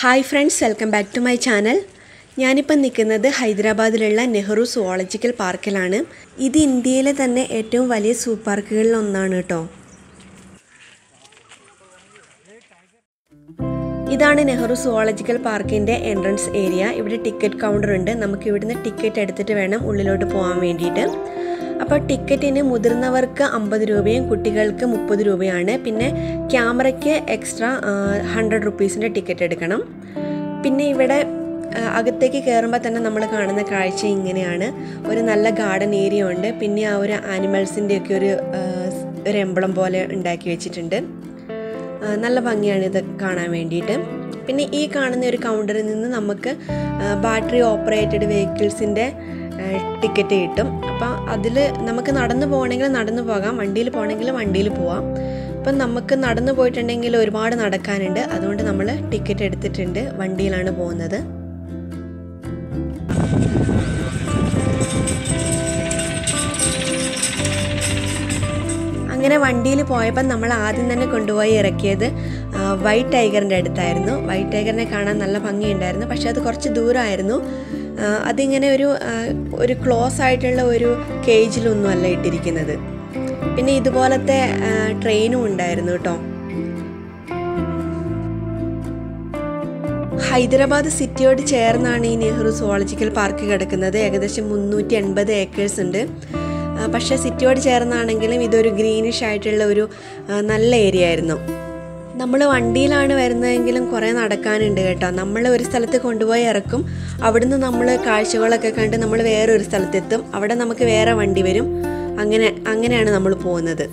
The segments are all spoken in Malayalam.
Hi friends, welcome back to my channel. ഞാനിപ്പോൾ നിൽക്കുന്നത് ഹൈദരാബാദിലുള്ള നെഹ്റു സുവോളജിക്കൽ പാർക്കിലാണ്. ഇത് ഇന്ത്യയിലെ തന്നെ ഏറ്റവും വലിയ സൂ പാർക്കുകളിൽ ഒന്നാണ് കേട്ടോ. ഇതാണ് നെഹ്റു സുവോളജിക്കൽ പാർക്കിൻ്റെ എൻട്രൻസ് ഏരിയ. ഇവിടെ ടിക്കറ്റ് കൗണ്ടർ ഉണ്ട്. നമുക്ക് ഇവിടുന്ന് ടിക്കറ്റ് എടുത്തിട്ട് വേണം ഉള്ളിലോട്ട് പോകാൻ വേണ്ടിയിട്ട്. അപ്പോൾ ടിക്കറ്റിന് മുതിർന്നവർക്ക് 50 രൂപയും കുട്ടികൾക്ക് 30 രൂപയാണ്. പിന്നെ ക്യാമറയ്ക്ക് എക്സ്ട്രാ 100 റുപ്പീസിൻ്റെ ടിക്കറ്റ് എടുക്കണം. പിന്നെ ഇവിടെ അകത്തേക്ക് കയറുമ്പോൾ തന്നെ നമ്മൾ കാണുന്ന കാഴ്ച ഇങ്ങനെയാണ്. ഒരു നല്ല ഗാർഡൻ ഏരിയ ഉണ്ട്. പിന്നെ ആ ഒരു ആനിമൽസിൻ്റെയൊക്കെ ഒരു എംബ്ലം പോലെ ഉണ്ടാക്കി വെച്ചിട്ടുണ്ട്. നല്ല ഭംഗിയാണ് ഇത് കാണാൻ വേണ്ടിയിട്ട്. പിന്നെ ഈ കാണുന്ന ഒരു കൗണ്ടറിൽ നിന്ന് നമുക്ക് ബാറ്ററി ഓപ്പറേറ്റഡ് വെഹിക്കിൾസിൻ്റെ ടിക്കറ്റ് കിട്ടും. അപ്പോൾ അതിൽ നമുക്ക് നടന്നു പോകണമെങ്കിൽ നടന്നു പോകാം, വണ്ടിയിൽ പോകണമെങ്കിൽ വണ്ടിയിൽ പോവാം. അപ്പം നമുക്ക് നടന്നു പോയിട്ടുണ്ടെങ്കിൽ ഒരുപാട് നടക്കാനുണ്ട്. അതുകൊണ്ട് നമ്മൾ ടിക്കറ്റ് എടുത്തിട്ടുണ്ട്, വണ്ടിയിലാണ് പോകുന്നത്. അങ്ങനെ വണ്ടിയിൽ പോയപ്പോൾ നമ്മൾ ആദ്യം തന്നെ കൊണ്ടുപോയി ഇറക്കിയത് വൈറ്റ് ടൈഗറിൻ്റെ അടുത്തായിരുന്നു. വൈറ്റ് ടൈഗറിനെ കാണാൻ നല്ല ഭംഗിയുണ്ടായിരുന്നു. പക്ഷെ അത് കുറച്ച് ദൂരമായിരുന്നു. അതിങ്ങനെ ഒരു ക്ലോസ് ആയിട്ടുള്ള ഒരു കേജിലൊന്നും അല്ല ഇട്ടിരിക്കുന്നത്. പിന്നെ ഇതുപോലത്തെ ട്രെയിനും ഉണ്ടായിരുന്നു കേട്ടോ. ഹൈദരാബാദ് സിറ്റിയോട് ചേർന്നാണ് ഈ നെഹ്റു സുവോളജിക്കൽ പാർക്ക് കിടക്കുന്നത്. ഏകദേശം 380 ഏക്കേഴ്സ് ഉണ്ട്. പക്ഷേ സിറ്റിയോട് ചേർന്നാണെങ്കിലും ഇതൊരു ഗ്രീനിഷ് ആയിട്ടുള്ള ഒരു നല്ല ഏരിയ ആയിരുന്നു. നമ്മൾ വണ്ടിയിലാണ് വരുന്നതെങ്കിലും കുറേ നടക്കാനുണ്ട് കേട്ടോ. നമ്മൾ ഒരു സ്ഥലത്ത് കൊണ്ടുപോയി ഇറക്കും. അവിടുന്ന് നമ്മൾ കാഴ്ചകളൊക്കെ കണ്ട് നമ്മൾ വേറെ ഒരു സ്ഥലത്തെത്തും. അവിടെ നമുക്ക് വേറെ വണ്ടി വരും. അങ്ങനെയാണ് നമ്മൾ പോകുന്നത്.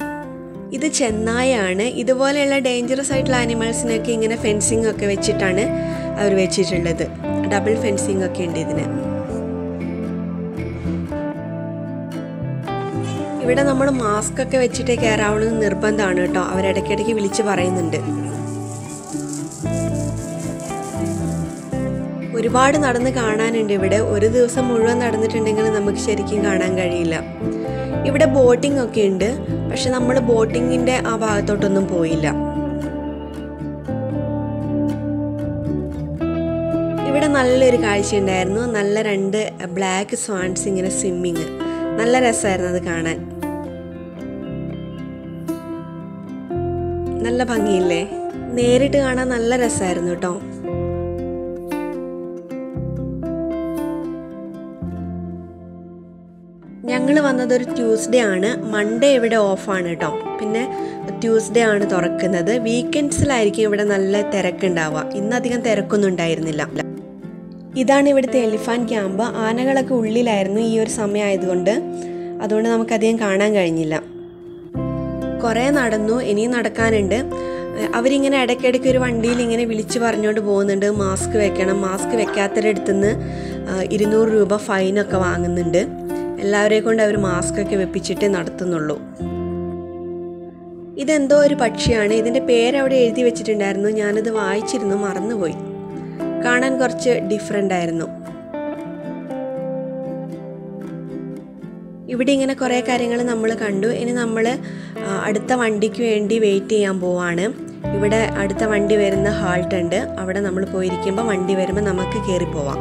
ഇത് ചെന്നായാണ്. ഇതുപോലെയുള്ള ഡേഞ്ചറസ് ആയിട്ടുള്ള ആനിമൽസിനൊക്കെ ഇങ്ങനെ ഫെൻസിങ് ഒക്കെ വെച്ചിട്ടാണ് അവർ വെച്ചിട്ടുള്ളത്. ഡബിൾ ഫെൻസിങ് ഒക്കെ ഉണ്ട് ഇതിന്. ഇവിടെ നമ്മൾ മാസ്ക് ഒക്കെ വെച്ചിട്ടേ കയറാവണമെന്ന് നിർബന്ധമാണ് കേട്ടോ. അവരിടയ്ക്കിടയ്ക്ക് വിളിച്ച് പറയുന്നുണ്ട്. ഒരുപാട് നടന്ന് കാണാനുണ്ട് ഇവിടെ. ഒരു ദിവസം മുഴുവൻ നടന്നിട്ടുണ്ടെങ്കിൽ നമുക്ക് ശരിക്കും കാണാൻ കഴിയില്ല. ഇവിടെ ബോട്ടിംഗ് ഒക്കെ ഉണ്ട്. പക്ഷെ നമ്മൾ ബോട്ടിങ്ങിൻ്റെ ആ ഭാഗത്തോട്ടൊന്നും പോയില്ല. ഇവിടെ നല്ലൊരു കാഴ്ച ഉണ്ടായിരുന്നു. നല്ല 2 ബ്ലാക്ക് സ്വാൻസ് ഇങ്ങനെ സ്വിമ്മിങ്. നല്ല രസമായിരുന്നു അത് കാണാൻ. നല്ല ഭംഗിയില്ലേ? നേരിട്ട് കാണാൻ നല്ല രസമായിരുന്നു കേട്ടോ. ഞങ്ങൾ വന്നതൊരു ട്യൂസ്ഡേ ആണ്. മൺഡേ ഇവിടെ ഓഫാണ് കേട്ടോ. പിന്നെ ട്യൂസ്ഡേ ആണ് തുറക്കുന്നത്. വീക്കെൻഡ്സിലായിരിക്കും ഇവിടെ നല്ല തിരക്കുണ്ടാവുക. ഇന്നധികം തിരക്കൊന്നും ഉണ്ടായിരുന്നില്ല. ഇതാണ് ഇവിടുത്തെ എലിഫാൻറ്റ് ക്യാമ്പ്. ആനകളൊക്കെ ഉള്ളിലായിരുന്നു ഈ ഒരു സമയമായതുകൊണ്ട്. അതുകൊണ്ട് നമുക്കധികം കാണാൻ കഴിഞ്ഞില്ല. കുറേ നടന്നു, ഇനിയും നടക്കാനുണ്ട്. അവരിങ്ങനെ ഇടയ്ക്കിടയ്ക്ക് ഒരു വണ്ടിയിൽ ഇങ്ങനെ വിളിച്ച് പറഞ്ഞുകൊണ്ട് പോകുന്നുണ്ട്. മാസ്ക് വെക്കണം, മാസ്ക് വെക്കാത്തവരുടെ അടുത്തുനിന്ന് 200 രൂപ ഫൈനൊക്കെ വാങ്ങുന്നുണ്ട്. എല്ലാവരെയും കൊണ്ട് അവർ മാസ്ക് ഒക്കെ വെപ്പിച്ചിട്ടേ നടത്തുന്നുള്ളൂ. ഇതെന്തോ ഒരു പക്ഷിയാണ്. ഇതിൻ്റെ പേരവിടെ എഴുതി വെച്ചിട്ടുണ്ടായിരുന്നു. ഞാനത് വായിച്ചിരുന്നു, മറന്നുപോയി. കാണാൻ കുറച്ച് ഡിഫറെൻ്റ് ആയിരുന്നു. ഇവിടെ ഇങ്ങനെ കുറേ കാര്യങ്ങൾ നമ്മൾ കണ്ടു. ഇനി നമ്മൾ അടുത്ത വണ്ടിക്ക് വേണ്ടി വെയിറ്റ് ചെയ്യാൻ പോവാണ്. ഇവിടെ അടുത്ത വണ്ടി വരുന്ന ഹാൾട്ട് ഉണ്ട്. അവിടെ നമ്മൾ പോയിരിക്കുമ്പോൾ വണ്ടി വരുമ്പോൾ നമുക്ക് കയറി പോവാം.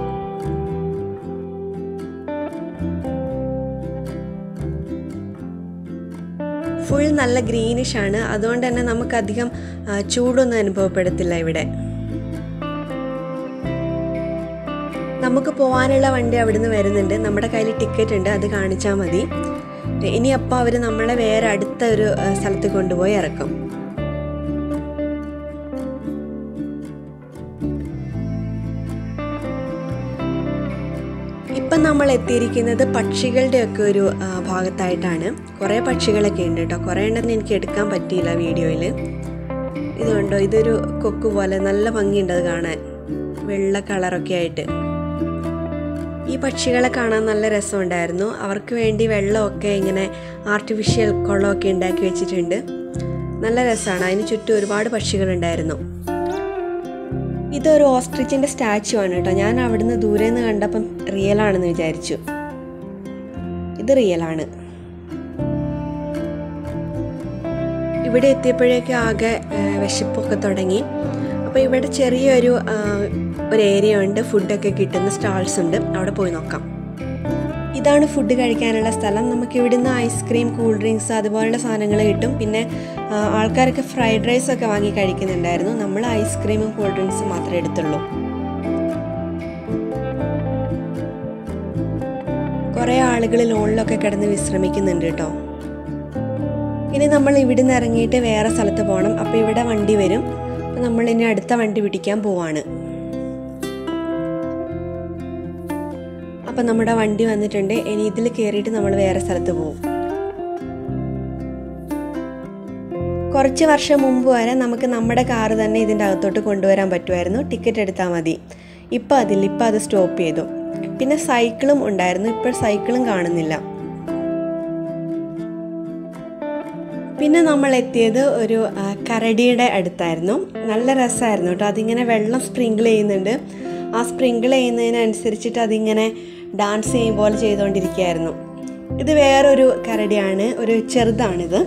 ഫുൾ നല്ല ഗ്രീനിഷ് ആണ്. അതുകൊണ്ട് തന്നെ നമുക്കധികം ചൂടൊന്നും അനുഭവപ്പെടത്തില്ല ഇവിടെ. നമുക്ക് പോകാനുള്ള വണ്ടി അവിടുന്ന് വരുന്നുണ്ട്. നമ്മുടെ കയ്യിൽ ടിക്കറ്റ് ഉണ്ട്, അത് കാണിച്ചാൽ മതി. ഇനി അപ്പോൾ അവർ നമ്മളെ വേറെ അടുത്ത ഒരു സ്ഥലത്ത് കൊണ്ടുപോയി ഇറക്കും. ഇപ്പം നമ്മൾ എത്തിയിരിക്കുന്നത് പക്ഷികളുടെയൊക്കെ ഒരു ഭാഗത്തായിട്ടാണ്. കുറേ പക്ഷികളൊക്കെ ഉണ്ട് കേട്ടോ. കുറേ എണ്ണം എനിക്ക് എടുക്കാൻ പറ്റിയില്ല വീഡിയോയിൽ. ഇതുണ്ടോ, ഇതൊരു കൊക്ക് പോലെ നല്ല ഭംഗിയുണ്ട് അത് കാണാൻ, വെള്ള കളറൊക്കെ ആയിട്ട്. ഈ പക്ഷികളെ കാണാൻ നല്ല രസമുണ്ടായിരുന്നു. അവർക്ക് വേണ്ടി വെള്ളമൊക്കെ ഇങ്ങനെ ആർട്ടിഫിഷ്യൽ കുളമൊക്കെ ഉണ്ടാക്കി വെച്ചിട്ടുണ്ട്. നല്ല രസമാണ്. അതിന് ചുറ്റും ഒരുപാട് പക്ഷികളുണ്ടായിരുന്നു. ഇതൊരു ഓസ്ട്രിച്ചിൻ്റെ സ്റ്റാച്ചു ആണ് കേട്ടോ. ഞാൻ അവിടുന്ന് ദൂരെ നിന്ന് കണ്ടപ്പം റിയലാണെന്ന് വിചാരിച്ചു. ഇത് റിയലാണ്. ഇവിടെ എത്തിയപ്പോഴേക്കും ആകെ വിശപ്പൊക്കെ തുടങ്ങി. അപ്പോൾ ഇവിടെ ചെറിയൊരു ഏരിയ ഉണ്ട്, ഫുഡൊക്കെ കിട്ടുന്ന സ്റ്റാൾസ് ഉണ്ട്, അവിടെ പോയി നോക്കാം. ഇതാണ് ഫുഡ് കഴിക്കാനുള്ള സ്ഥലം. നമുക്ക് ഇവിടുന്ന് ഐസ്ക്രീം, കൂൾ ഡ്രിങ്ക്സ് അതുപോലുള്ള സാധനങ്ങൾ കിട്ടും. പിന്നെ ആൾക്കാരൊക്കെ ഫ്രൈഡ് റൈസ് ഒക്കെ വാങ്ങി കഴിക്കുന്നുണ്ടായിരുന്നു. നമ്മൾ ഐസ്ക്രീമും കൂൾ ഡ്രിങ്ക്സും മാത്രമേ എടുത്തുള്ളൂ. കുറേ ആളുകൾ ലോണിലൊക്കെ കിടന്ന് വിശ്രമിക്കുന്നുണ്ട് കേട്ടോ. ഇനി നമ്മൾ ഇവിടുന്ന് ഇറങ്ങിയിട്ട് വേറെ സ്ഥലത്ത് പോകണം. അപ്പോൾ ഇവിടെ വണ്ടി വരും. അപ്പോൾ നമ്മൾ ഇനി അടുത്ത വണ്ടി പിടിക്കാൻ പോവാണ്. അപ്പം നമ്മുടെ വണ്ടി വന്നിട്ടുണ്ട്. ഇനി ഇതിൽ കയറിയിട്ട് നമ്മൾ വേറെ സ്ഥലത്ത് പോകും. കുറച്ച് വർഷം മുമ്പ് വരെ നമുക്ക് നമ്മുടെ കാറ് തന്നെ ഇതിൻ്റെ അകത്തോട്ട് കൊണ്ടുവരാൻ പറ്റുമായിരുന്നു, ടിക്കറ്റ് എടുത്താൽ മതി. ഇപ്പം അത് സ്റ്റോപ്പ് ചെയ്തു. പിന്നെ സൈക്കിളും ഉണ്ടായിരുന്നു, ഇപ്പോൾ സൈക്കിളും കാണുന്നില്ല. പിന്നെ നമ്മൾ എത്തിയത് ഒരു കരടിയുടെ അടുത്തായിരുന്നു. നല്ല രസമായിരുന്നു കേട്ടോ. അതിങ്ങനെ വെള്ളം സ്പ്രിങ്കിൾ ചെയ്യുന്നുണ്ട്. ആ സ്പ്രിങ്കിൾ ചെയ്യുന്നതിനനുസരിച്ചിട്ട് അതിങ്ങനെ ഡാൻസ് ചെയ്യും പോലെ ചെയ്തുകൊണ്ടിരിക്കുകയായിരുന്നു. ഇത് വേറൊരു കരടിയാണ്, ഒരു ചെറുതാണിത്.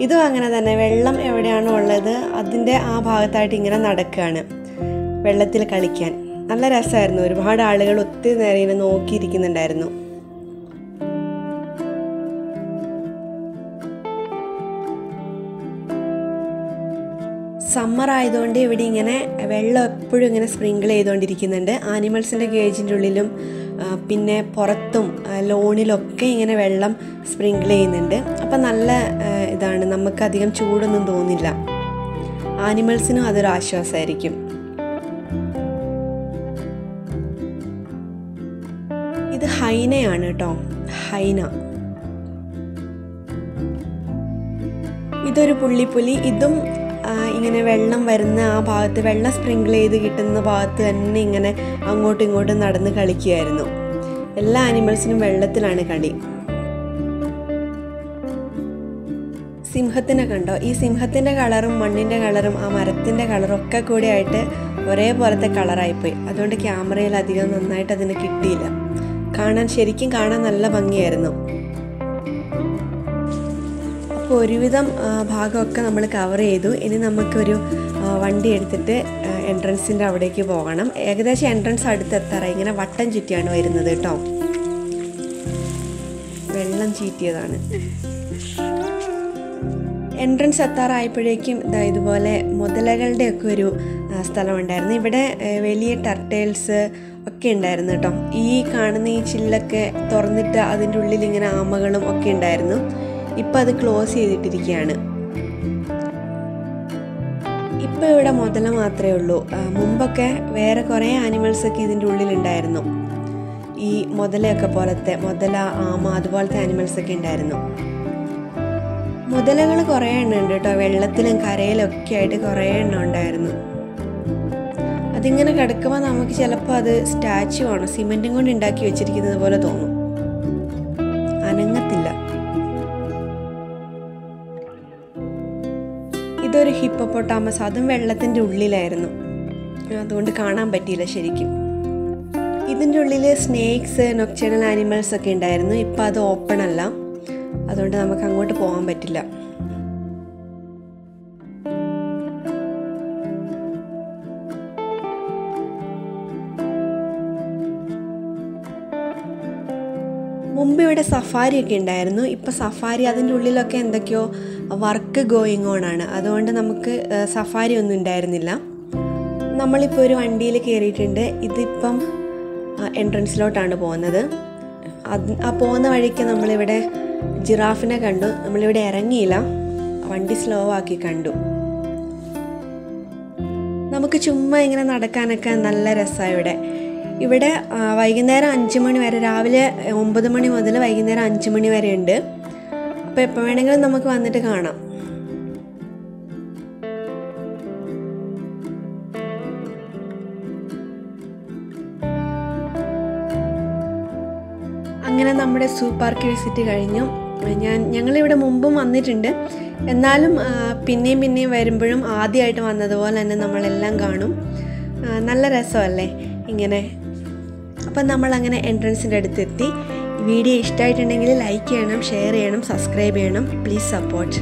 ഇതും അങ്ങനെ തന്നെ വെള്ളം എവിടെയാണോ ഉള്ളത് അതിൻ്റെ ആ ഭാഗത്തായിട്ട് ഇങ്ങനെ നടക്കുകയാണ് വെള്ളത്തിൽ കളിക്കാൻ. നല്ല രസമായിരുന്നു. ഒരുപാട് ആളുകൾ ഒത്തിരി നേരം ഇങ്ങനെ നോക്കിയിരിക്കുന്നുണ്ടായിരുന്നു. സമ്മർ ആയതുകൊണ്ട് ഇവിടെ ഇങ്ങനെ വെള്ളം എപ്പോഴും ഇങ്ങനെ സ്പ്രിങ്കിൾ ചെയ്തുകൊണ്ടിരിക്കുന്നുണ്ട്. ആനിമൽസിൻ്റെ കേജിൻ്റെ ഉള്ളിലും പിന്നെ പുറത്തും ലോണിലൊക്കെ ഇങ്ങനെ വെള്ളം സ്പ്രിങ്കിൾ ചെയ്യുന്നുണ്ട്. അപ്പം നല്ല ഇതാണ്, നമുക്കധികം ചൂടൊന്നും തോന്നില്ല. ആനിമൽസിനും അതൊരു ആശ്വാസമായിരിക്കും. ഇത് ഹൈനയാണ് കേട്ടോ, ഹൈന. ഇതൊരു പുള്ളിപ്പുലി. ഇതും ഇങ്ങനെ വെള്ളം വരുന്ന ആ ഭാഗത്ത്, വെള്ളം സ്പ്രിങ്കിൾ ചെയ്ത് കിട്ടുന്ന ഭാഗത്ത് തന്നെ ഇങ്ങനെ അങ്ങോട്ടും ഇങ്ങോട്ടും നടന്ന് കളിക്കുകയായിരുന്നു. എല്ലാ ആനിമൽസിനും വെള്ളത്തിലാണ് കളി. സിംഹത്തിനെ കണ്ടോ? ഈ സിംഹത്തിൻ്റെ കളറും മണ്ണിൻ്റെ കളറും ആ മരത്തിൻ്റെ കളറും ഒക്കെ കൂടി ആയിട്ട് ഒരേപോലത്തെ കളറായിപ്പോയി. അതുകൊണ്ട് ക്യാമറയിൽ അധികം നന്നായിട്ട് അതിന് കിട്ടിയില്ല. ശരിക്കും കാണാൻ നല്ല ഭംഗിയായിരുന്നു. അപ്പോൾ ഒരുവിധം ഭാഗമൊക്കെ നമ്മൾ കവർ ചെയ്തു. ഇനി നമുക്കൊരു വണ്ടി എടുത്തിട്ട് എൻട്രൻസിൻ്റെ അവിടേക്ക് പോകണം. ഏകദേശം എൻട്രൻസ് അടുത്തെത്താറായി. ഇങ്ങനെ വട്ടം ചുറ്റിയാണ് വരുന്നത് കേട്ടോ. വെള്ളം ചീറ്റിയതാണ്. എൻട്രൻസ് എത്താറായപ്പോഴേക്കും ഇതുപോലെ മുതലകളുടെയൊക്കെ ഒരു സ്ഥലമുണ്ടായിരുന്നു. ഇവിടെ വലിയ ടർട്ടേൽസ് ഒക്കെ ഉണ്ടായിരുന്നു കേട്ടോ. ഈ കാണുന്ന ഈ ചില്ലൊക്കെ തുറന്നിട്ട് അതിൻ്റെ ഉള്ളിൽ ഇങ്ങനെ ആമകളും ഒക്കെ ഉണ്ടായിരുന്നു. ഇപ്പം അത് ക്ലോസ് ചെയ്തിട്ടിരിക്കുകയാണ്. ഇപ്പം ഇവിടെ മുതല മാത്രമേ ഉള്ളൂ. മുമ്പൊക്കെ വേറെ കുറേ ആനിമൽസൊക്കെ ഇതിൻ്റെ ഉള്ളിലുണ്ടായിരുന്നു. ഈ മുതലയൊക്കെ പോലത്തെ, മുതല, ആമ അതുപോലത്തെ ആനിമൽസൊക്കെ ഉണ്ടായിരുന്നു. മുതലകൾ കുറേ എണ്ണം ഉണ്ട് കേട്ടോ. വെള്ളത്തിലും കരയിലൊക്കെ ആയിട്ട് കുറേ എണ്ണം ഉണ്ടായിരുന്നു. അതിങ്ങനെ കിടക്കുമ്പോൾ നമുക്ക് ചിലപ്പോൾ അത് സ്റ്റാച്ചു ആണ്, സിമെൻറ്റും കൊണ്ട് ഉണ്ടാക്കി വെച്ചിരിക്കുന്നത് പോലെ തോന്നും. അനങ്ങത്തില്ല. ഇതൊരു ഹിപ്പോപ്പൊട്ടാമസ്. അതും വെള്ളത്തിൻ്റെ ഉള്ളിലായിരുന്നു, അതുകൊണ്ട് കാണാൻ പറ്റിയില്ല ശരിക്കും. ഇതിൻ്റെ ഉള്ളിൽ സ്നേക്സ്, നൊക്ടേണൽ ആനിമൽസ് ഒക്കെ ഉണ്ടായിരുന്നു. ഇപ്പം അത് ഓപ്പൺ അല്ല, അതുകൊണ്ട് നമുക്ക് അങ്ങോട്ട് പോകാൻ പറ്റില്ല. മുമ്പ് ഇവിടെ സഫാരി ഒക്കെ ഉണ്ടായിരുന്നു. ഇപ്പം സഫാരി അതിൻ്റെ ഉള്ളിലൊക്കെ എന്തൊക്കെയോ വർക്ക് ഗോയിങ് ഓൺ ആണ്, അതുകൊണ്ട് നമുക്ക് സഫാരി ഒന്നും ഉണ്ടായിരുന്നില്ല. നമ്മളിപ്പോൾ ഒരു വണ്ടിയിൽ കയറിയിട്ടുണ്ട്. ഇതിപ്പം എൻട്രൻസിലോട്ടാണ് പോകുന്നത്. ആ പോകുന്ന വഴിക്ക് നമ്മളിവിടെ ജിറാഫിനെ കണ്ടു. നമ്മളിവിടെ ഇറങ്ങിയില്ല, വണ്ടി സ്ലോ ആക്കി കണ്ടു. നമുക്ക് ചുമ്മാ ഇങ്ങനെ നടക്കാനൊക്കെ നല്ല രസമാണ് ഇവിടെ. വൈകുന്നേരം 5 മണി വരെ, രാവിലെ 9 മണി മുതൽ വൈകുന്നേരം 5 മണി വരെ ഉണ്ട്. അപ്പോൾ എപ്പോൾ വേണമെങ്കിലും നമുക്ക് വന്നിട്ട് കാണാം. അങ്ങനെ നമ്മുടെ സൂ പാർക്ക് വിസിറ്റ് കഴിഞ്ഞു. ഞങ്ങളിവിടെ മുമ്പും വന്നിട്ടുണ്ട്, എന്നാലും പിന്നെയും വരുമ്പോഴും ആദ്യമായിട്ട് വന്നതുപോലെ തന്നെ നമ്മളെല്ലാം കാണും. നല്ല രസമല്ലേ ഇങ്ങനെ. അപ്പം നമ്മളങ്ങനെ എൻട്രൻസിൻ്റെ അടുത്തെത്തി. വീഡിയോ ഇഷ്ടമായിട്ടുണ്ടെങ്കിൽ ലൈക്ക് ചെയ്യണം, ഷെയർ ചെയ്യണം, സബ്സ്ക്രൈബ് ചെയ്യണം. Please support.